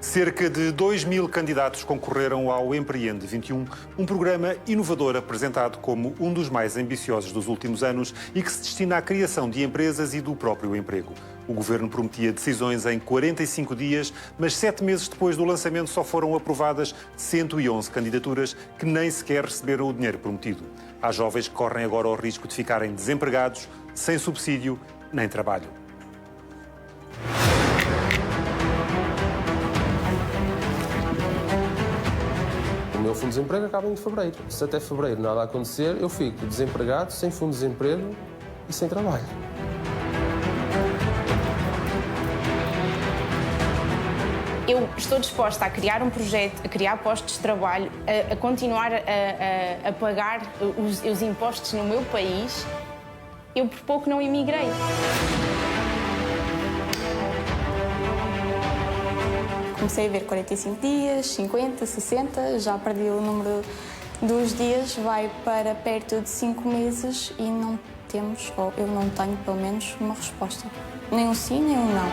Cerca de 2.000 candidatos concorreram ao Empreende 21, um programa inovador apresentado como um dos mais ambiciosos dos últimos anos e que se destina à criação de empresas e do próprio emprego. O Governo prometia decisões em 45 dias, mas 7 meses depois do lançamento só foram aprovadas 111 candidaturas que nem sequer receberam o dinheiro prometido. Há jovens que correm agora o risco de ficarem desempregados, sem subsídio nem trabalho. O meu fundo de desemprego acaba em fevereiro. Se até fevereiro nada acontecer, eu fico desempregado, sem fundo de desemprego e sem trabalho. Eu estou disposta a criar um projeto, a criar postos de trabalho, a continuar a pagar os impostos no meu país. Eu por pouco não emigrei. Comecei a ver 45 dias, 50, 60, já perdi o número dos dias, vai para perto de 5 meses e não temos, ou eu não tenho pelo menos, uma resposta. Nem um sim, nem um não.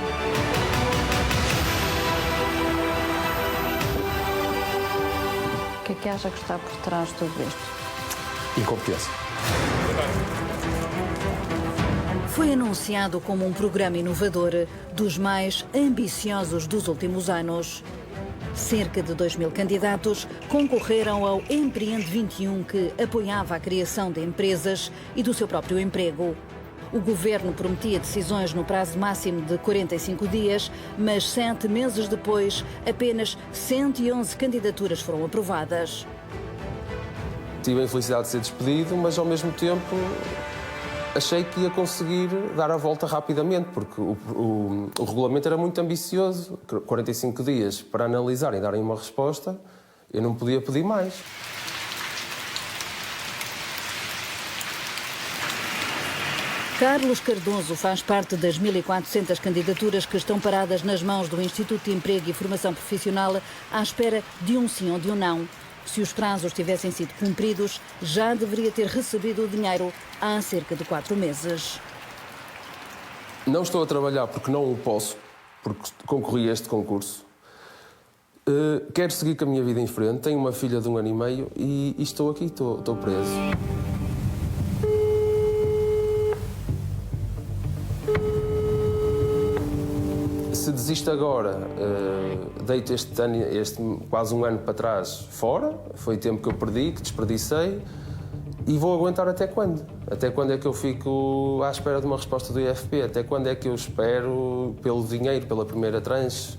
O que é que acha que está por trás de tudo isto? Incompetência. Foi anunciado como um programa inovador dos mais ambiciosos dos últimos anos. Cerca de 2.000 candidatos concorreram ao Empreende 21, que apoiava a criação de empresas e do seu próprio emprego. O governo prometia decisões no prazo máximo de 45 dias, mas 7 meses depois, apenas 111 candidaturas foram aprovadas. Tive a infelicidade de ser despedido, mas ao mesmo tempo achei que ia conseguir dar a volta rapidamente, porque o regulamento era muito ambicioso. 45 dias para analisar e darem uma resposta, eu não podia pedir mais. Carlos Cardoso faz parte das 1.400 candidaturas que estão paradas nas mãos do Instituto de Emprego e Formação Profissional à espera de um sim ou de um não. Se os prazos tivessem sido cumpridos, já deveria ter recebido o dinheiro há cerca de 4 meses. Não estou a trabalhar porque não o posso, porque concorri a este concurso. Quero seguir com a minha vida em frente, tenho uma filha de 1 ano e meio e estou aqui, estou preso. Se desisto agora, deito este quase 1 ano para trás fora, foi tempo que eu perdi, que desperdicei, e vou aguentar até quando? Até quando é que eu fico à espera de uma resposta do IFP? Até quando é que eu espero pelo dinheiro, pela primeira tranche?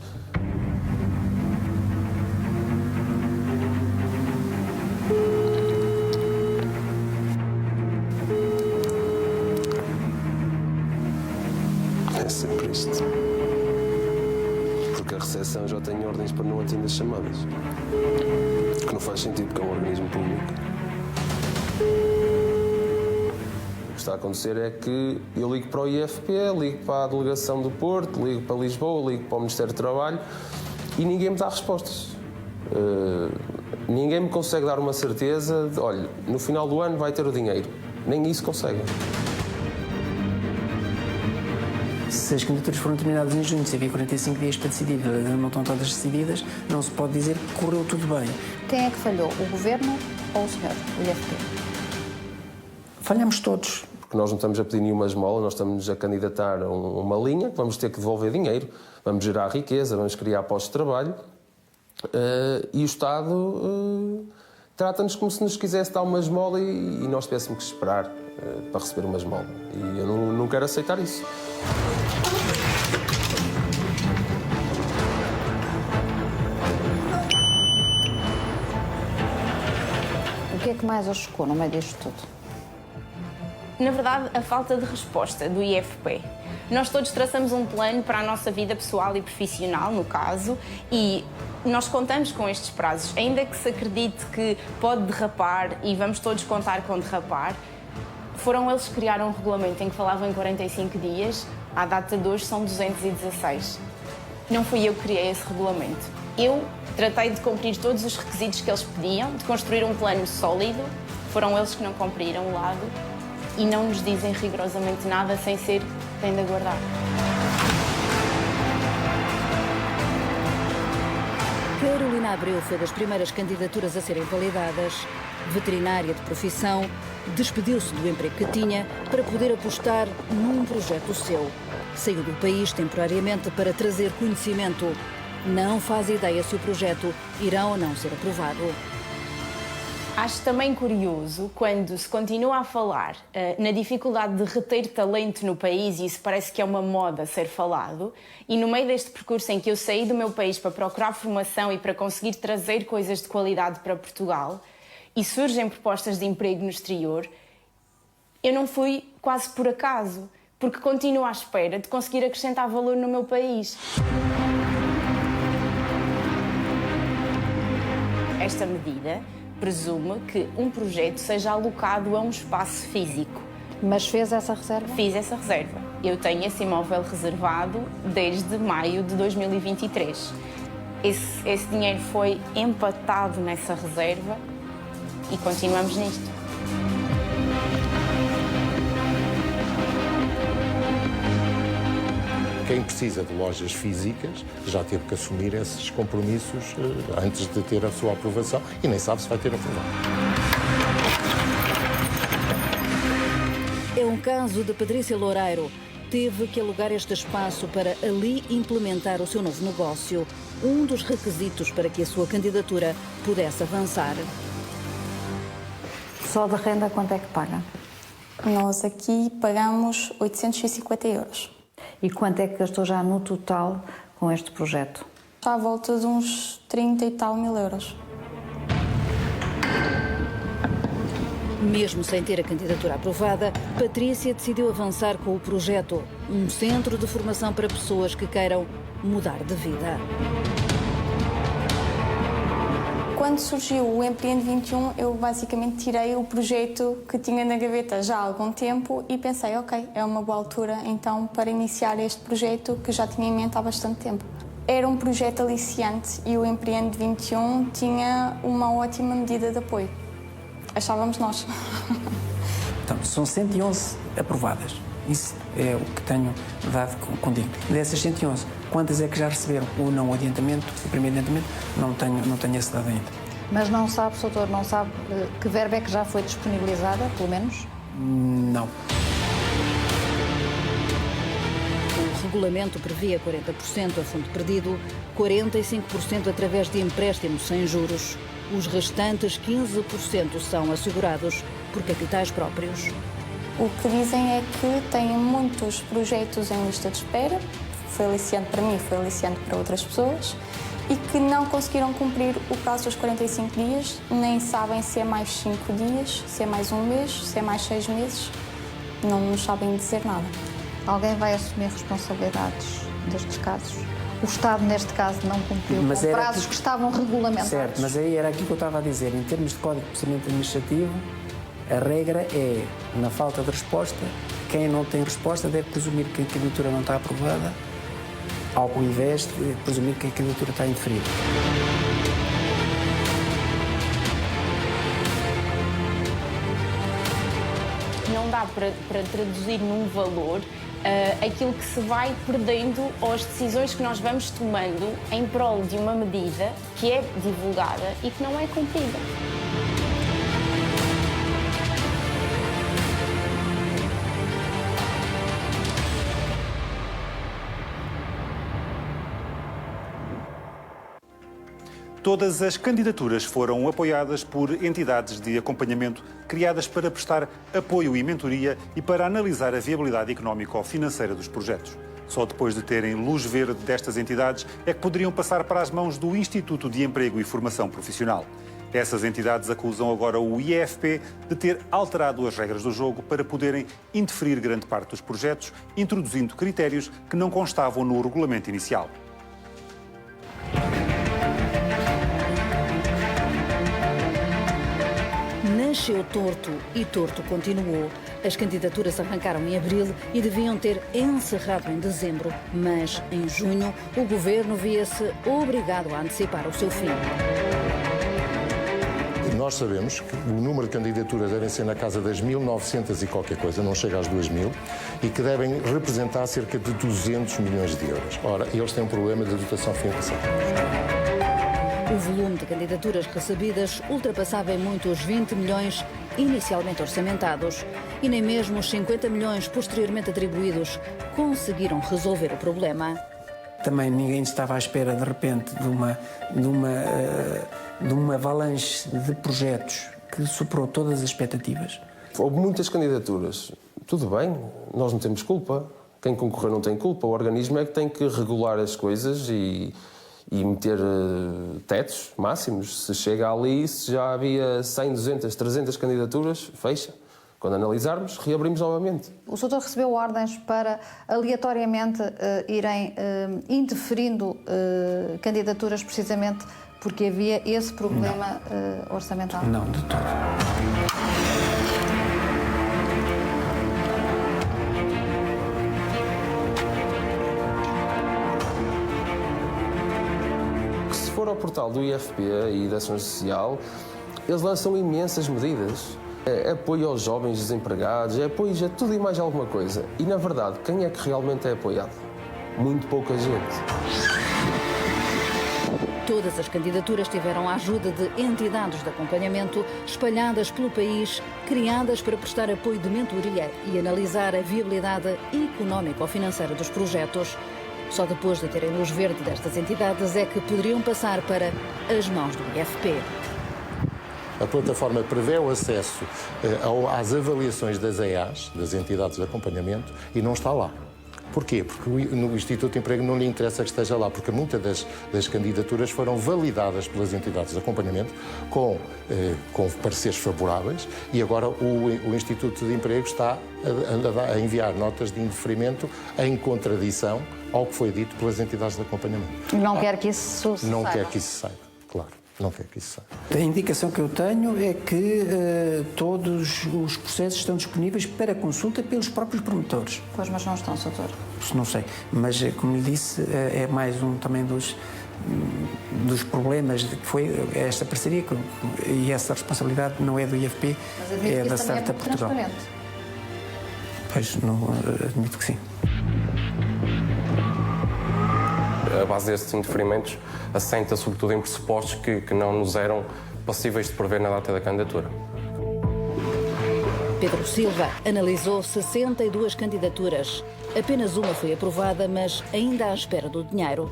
É sempre isto. Porque a recepção já tem ordens para não atender chamadas. Que não faz sentido, porque é um organismo público. O que está a acontecer é que eu ligo para o IFP, ligo para a Delegação do Porto, ligo para Lisboa, ligo para o Ministério do Trabalho e ninguém me dá respostas. Ninguém me consegue dar uma certeza de, olha, no final do ano vai ter o dinheiro. Nem isso conseguem. Se as candidaturas foram terminadas em junho, se havia 45 dias para decidir, não estão todas decididas, não se pode dizer que correu tudo bem. Quem é que falhou? O Governo ou o senhor, o IFP? Falhamos todos. Porque nós não estamos a pedir nenhuma esmola, nós estamos a candidatar a uma linha que vamos ter que devolver dinheiro, vamos gerar riqueza, vamos criar postos de trabalho e o Estado trata-nos como se nos quisesse dar uma esmola e nós tivéssemos que esperar para receber uma esmola. E eu não quero aceitar isso. O que é que mais os chocou no meio disto tudo? Na verdade, a falta de resposta do IFP. Nós todos traçamos um plano para a nossa vida pessoal e profissional, no caso, e nós contamos com estes prazos. Ainda que se acredite que pode derrapar e vamos todos contar com derrapar, foram eles que criaram um regulamento em que falavam em 45 dias, à data de hoje são 216. Não fui eu que criei esse regulamento. Eu tratei de cumprir todos os requisitos que eles pediam, de construir um plano sólido, foram eles que não cumpriram o lado e não nos dizem rigorosamente nada sem ser tem de aguardar. Carolina Abreu foi das primeiras candidaturas a serem validadas. Veterinária de profissão, despediu-se do emprego que tinha para poder apostar num projeto seu. Saiu do país temporariamente para trazer conhecimento. Não faz ideia se o projeto irá ou não ser aprovado. Acho também curioso quando se continua a falar na dificuldade de reter talento no país, e isso parece que é uma moda ser falado, e no meio deste percurso em que eu saí do meu país para procurar formação e para conseguir trazer coisas de qualidade para Portugal, e surgem propostas de emprego no exterior, eu não fui quase por acaso, porque continuo à espera de conseguir acrescentar valor no meu país. Esta medida presume que um projeto seja alocado a um espaço físico. Mas fez essa reserva? Fiz essa reserva. Eu tenho esse imóvel reservado desde maio de 2023. Esse dinheiro foi empatado nessa reserva e continuamos nisto. Quem precisa de lojas físicas já teve que assumir esses compromissos antes de ter a sua aprovação e nem sabe se vai ter aprovado. É um caso de Patrícia Loureiro. Teve que alugar este espaço para ali implementar o seu novo negócio, um dos requisitos para que a sua candidatura pudesse avançar. Só de renda quanto é que paga? Nós aqui pagamos 850 euros. E quanto é que gastou já no total com este projeto? Está à volta de uns 30 e tal mil euros. Mesmo sem ter a candidatura aprovada, Patrícia decidiu avançar com o projeto, um centro de formação para pessoas que queiram mudar de vida. Quando surgiu o Empreende 21, eu basicamente tirei o projeto que tinha na gaveta já há algum tempo e pensei, ok, é uma boa altura então para iniciar este projeto que já tinha em mente há bastante tempo. Era um projeto aliciante e o Empreende 21 tinha uma ótima medida de apoio. Achávamos nós. Então, são 111 aprovadas. Isso é o que tenho dado contigo. Dessas 111, quantas é que já receberam o não adiantamento, o primeiro adiantamento? Não tenho esse dado ainda. Mas não sabe, doutor, não sabe que verba é que já foi disponibilizada, pelo menos? Não. O regulamento previa 40% a fundo perdido, 45% através de empréstimos sem juros. Os restantes 15% são assegurados por capitais próprios. O que dizem é que têm muitos projetos em lista de espera, foi aliciante para mim, foi aliciante para outras pessoas, e que não conseguiram cumprir o prazo dos 45 dias, nem sabem se é mais 5 dias, se é mais um mês, se é mais 6 meses, não nos sabem dizer nada. Alguém vai assumir responsabilidades destes casos? O Estado, neste caso, não cumpriu com prazos que estavam regulamentados. Certo, mas aí era aquilo que eu estava a dizer. Em termos de Código de Procedimento Administrativo, a regra é, na falta de resposta, quem não tem resposta deve presumir que a candidatura não está aprovada, ao invés de presumir que a candidatura está indeferida. Não dá para traduzir num valor aquilo que se vai perdendo ou as decisões que nós vamos tomando em prol de uma medida que é divulgada e que não é cumprida. Todas as candidaturas foram apoiadas por entidades de acompanhamento criadas para prestar apoio e mentoria e para analisar a viabilidade económica ou financeira dos projetos. Só depois de terem luz verde destas entidades é que poderiam passar para as mãos do Instituto de Emprego e Formação Profissional. Essas entidades acusam agora o IEFP de ter alterado as regras do jogo para poderem interferir grande parte dos projetos, introduzindo critérios que não constavam no regulamento inicial. Nasceu torto e torto continuou. As candidaturas arrancaram em abril e deviam ter encerrado em dezembro, mas em junho o governo via-se obrigado a antecipar o seu fim. Nós sabemos que o número de candidaturas devem ser na casa das 1.900 e qualquer coisa, não chega às 2.000, e que devem representar cerca de 200 milhões de euros. Ora, eles têm um problema de dotação financeira. O volume de candidaturas recebidas ultrapassava em muito os 20 milhões inicialmente orçamentados e nem mesmo os 50 milhões posteriormente atribuídos conseguiram resolver o problema. Também ninguém estava à espera, de repente, de uma avalanche de projetos que superou todas as expectativas. Houve muitas candidaturas. Tudo bem, nós não temos culpa. Quem concorreu não tem culpa. O organismo é que tem que regular as coisas e meter tetos máximos. Se chega ali, se já havia 100, 200, 300 candidaturas, fecha. Quando analisarmos, reabrimos novamente. O Soutor recebeu ordens para, aleatoriamente, irem indeferindo candidaturas precisamente porque havia esse problema orçamental? Não, de todo. Se for ao portal do IFP e da Ação Social, eles lançam imensas medidas. É apoio aos jovens desempregados, é apoio a tudo e mais alguma coisa. E, na verdade, quem é que realmente é apoiado? Muito pouca gente. Todas as candidaturas tiveram a ajuda de entidades de acompanhamento espalhadas pelo país, criadas para prestar apoio de mentoria e analisar a viabilidade económica ou financeira dos projetos. Só depois de terem luz verde destas entidades é que poderiam passar para as mãos do IFP. A plataforma prevê o acesso às avaliações das EAs, das entidades de acompanhamento, e não está lá. Porquê? Porque no Instituto de Emprego não lhe interessa que esteja lá, porque muitas das candidaturas foram validadas pelas entidades de acompanhamento com pareceres favoráveis e agora o Instituto de Emprego está a enviar notas de indeferimento em contradição ao que foi dito pelas entidades de acompanhamento. Não quer que isso saiba? Não quer que isso saiba, claro. Não quer que isso saiba. A indicação que eu tenho é que todos os processos estão disponíveis para consulta pelos próprios promotores. Pois, mas não estão, Soutor. Isso não sei, mas como lhe disse, é mais um também dos problemas que foi esta parceria e essa responsabilidade não é do IFP, é da Startup Portugal. Transparente. Pois, não, admito que sim. A base destes indeferimentos assenta sobretudo em pressupostos que não nos eram possíveis de prever na data da candidatura. Pedro Silva analisou 62 candidaturas. Apenas uma foi aprovada, mas ainda à espera do dinheiro.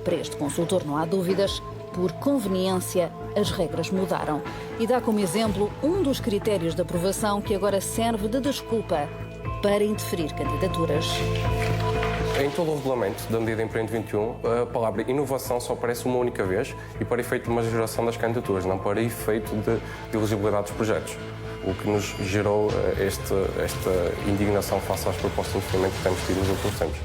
Para este consultor não há dúvidas, por conveniência, as regras mudaram. E dá como exemplo um dos critérios de aprovação que agora serve de desculpa para indeferir candidaturas. Em todo o regulamento da medida Empreende 21, a palavra inovação só aparece uma única vez e para efeito de uma geração das candidaturas, não para efeito de elegibilidade dos projetos. O que nos gerou esta indignação face às propostas de investimento que temos tido nos últimos tempos.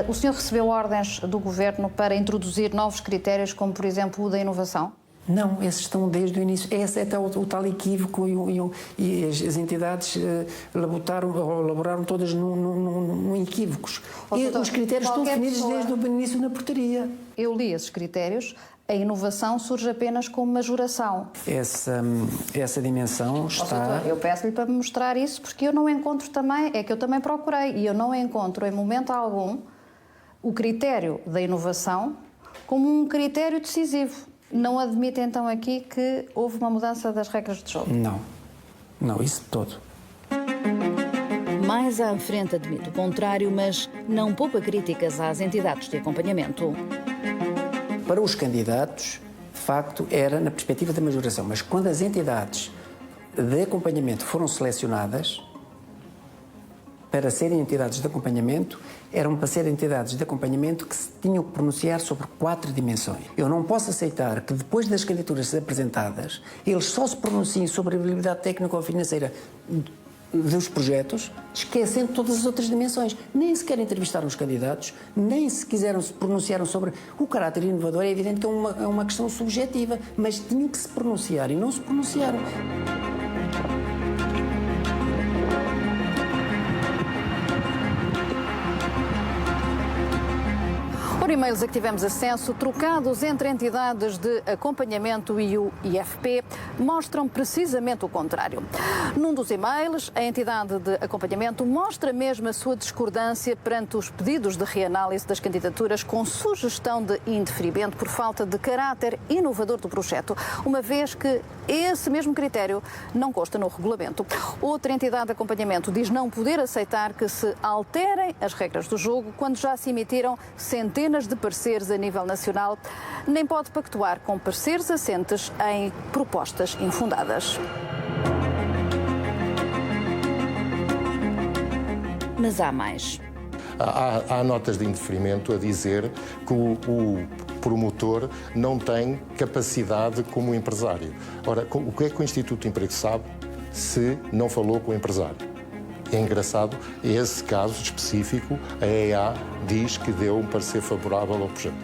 O senhor recebeu ordens do Governo para introduzir novos critérios, como, por exemplo, o da inovação? Não, esses estão desde o início. Esse é o tal equívoco e as entidades elaboraram todas num equívocos. E os critérios estão definidos desde o início na portaria. Eu li esses critérios. A inovação surge apenas como majoração. Essa dimensão está... Doutor, eu peço-lhe para me mostrar isso, porque eu não encontro também... É que eu também procurei e eu não encontro em momento algum o critério da inovação como um critério decisivo. Não admite então aqui que houve uma mudança das regras de jogo? Não, isso de todo. Mais à frente admite o contrário, mas não poupa críticas às entidades de acompanhamento. Para os candidatos, de facto, era na perspectiva da majoração, mas quando as entidades de acompanhamento foram selecionadas para serem entidades de acompanhamento, eram para ser entidades de acompanhamento que se tinham que pronunciar sobre 4 dimensões. Eu não posso aceitar que depois das candidaturas apresentadas, eles só se pronunciem sobre a viabilidade técnica ou financeira dos projetos, esquecendo todas as outras dimensões. Nem sequer entrevistaram os candidatos, nem se quiseram se pronunciaram sobre o caráter inovador. É evidente que é uma questão subjetiva, mas tinham que se pronunciar e não se pronunciaram. Por e-mails a que tivemos acesso, trocados entre entidades de acompanhamento e o IFP, mostram precisamente o contrário. Num dos e-mails, a entidade de acompanhamento mostra mesmo a sua discordância perante os pedidos de reanálise das candidaturas com sugestão de indeferimento por falta de caráter inovador do projeto, uma vez que esse mesmo critério não consta no regulamento. Outra entidade de acompanhamento diz não poder aceitar que se alterem as regras do jogo quando já se emitiram centenas de pareceres a nível nacional, nem pode pactuar com pareceres assentes em propostas infundadas. Mas há mais. Há notas de indeferimento a dizer que o promotor não tem capacidade como empresário. Ora, o que é que o Instituto de Emprego sabe se não falou com o empresário? É engraçado, esse caso específico, a EA diz que deu um parecer favorável ao projeto.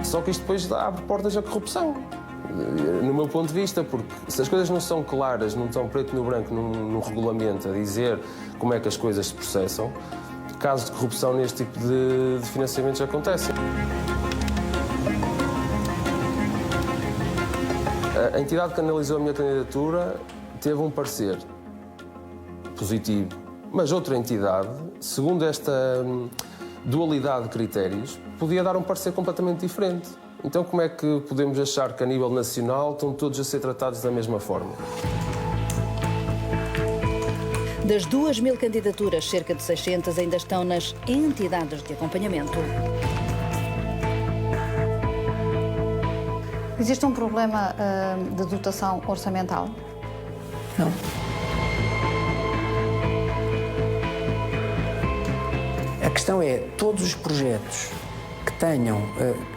Só que isto depois abre portas à corrupção, no meu ponto de vista, porque se as coisas não são claras, não estão preto no branco no regulamento a dizer como é que as coisas se processam, casos de corrupção neste tipo de financiamentos acontecem. A entidade que analisou a minha candidatura teve um parecer positivo, mas outra entidade, segundo esta dualidade de critérios, podia dar um parecer completamente diferente. Então como é que podemos achar que a nível nacional estão todos a ser tratados da mesma forma? Das 2.000 candidaturas, cerca de 600 ainda estão nas entidades de acompanhamento. Existe um problema de dotação orçamental? Não. A questão é, todos os projetos que tenham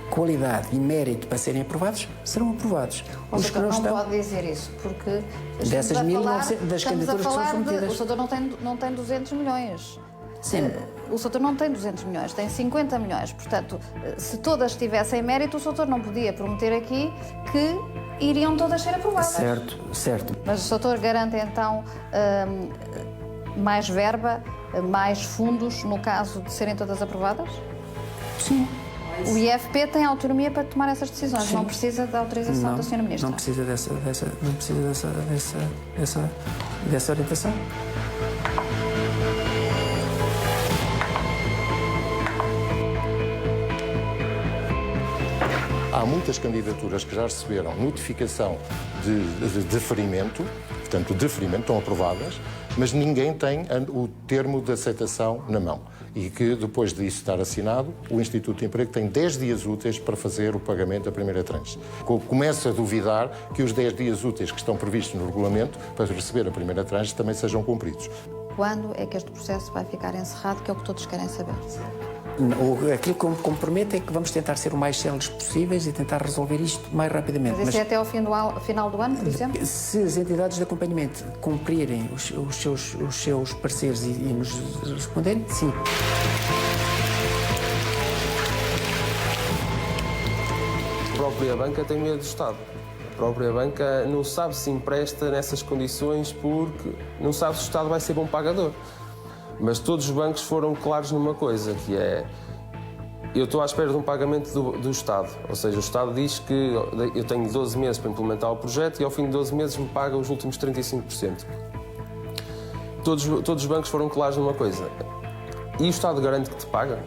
qualidade e mérito para serem aprovados, serão aprovados. Os que não pode dizer isso, porque dessas 1.900 das candidaturas que são submetidas. O setor não tem 200 milhões. Sim. O setor não tem 200 milhões, tem 50 milhões. Portanto, se todas tivessem mérito, o setor não podia prometer aqui que iriam todas ser aprovadas. Certo, certo. Mas o setor garante, então, mais verba, mais fundos, no caso de serem todas aprovadas? Sim. O IFP tem autonomia para tomar essas decisões, Sim. não precisa da autorização da Sra. Ministra? Não precisa dessa orientação. Há muitas candidaturas que já receberam notificação de deferimento, portanto, deferimento, estão aprovadas, mas ninguém tem o termo de aceitação na mão. E que, depois disso estar assinado, o Instituto de Emprego tem 10 dias úteis para fazer o pagamento da primeira tranche. Começo a duvidar que os 10 dias úteis que estão previstos no regulamento para receber a primeira tranche também sejam cumpridos. Quando é que este processo vai ficar encerrado, que é o que todos querem saber? Aquilo que me comprometo é que vamos tentar ser o mais céleres possíveis e tentar resolver isto mais rapidamente. Mas isso é até ao final do ano, por exemplo? Se as entidades de acompanhamento cumprirem os seus pareceres e nos responderem, sim. A própria banca tem medo do Estado. A própria banca não sabe se empresta nessas condições porque não sabe se o Estado vai ser bom pagador. Mas todos os bancos foram claros numa coisa, que é: eu estou à espera de um pagamento do Estado. Ou seja, o Estado diz que eu tenho 12 meses para implementar o projeto e ao fim de 12 meses me paga os últimos 35%. Todos os bancos foram claros numa coisa. E o Estado garante que te paga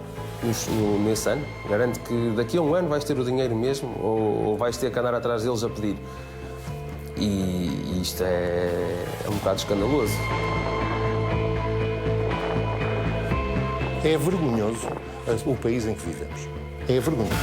nesse ano? Garante que daqui a um ano vais ter o dinheiro mesmo ou vais ter que andar atrás deles a pedir? E isto é um bocado escandaloso. É vergonhoso o país em que vivemos. É vergonhoso.